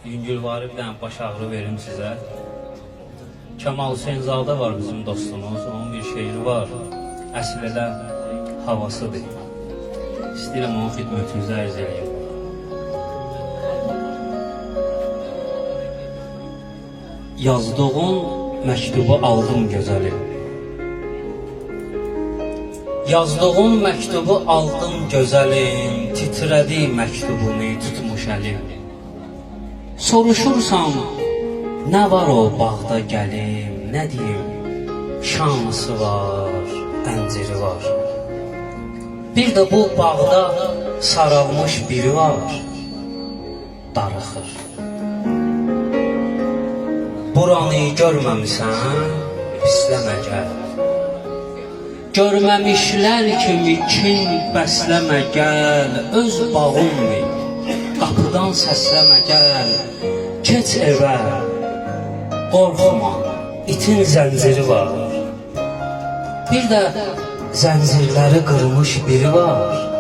Yüngülvari bir dənə baş ağrı verim sizə. Kemal Hüseynzadə var bizim dostumuz, onun bir şeiri var. Əsl elə havasıdır. İstəyirəm onun xidmətinizə ərz edeyim. Yazdığın məktubu aldım gözəlim. Yazdığın məktubu aldım gözəlim, titrədi məktubunu tutmuş əlim. Soruşursan, nə var o bağda gəlim, nə deyim, şansı var, ənciri var. Bir də bu bağda saralmış biri var, darıxır. Buranı görməmisən, pisləmə gəl. Görməmişlər kimi kin bəsləmə gəl. Öz bağındır, qapıdan səsləmə gəl. Keç evə, qorxma, itin zənciri var. Bir də zəncirləri qırmış biri var.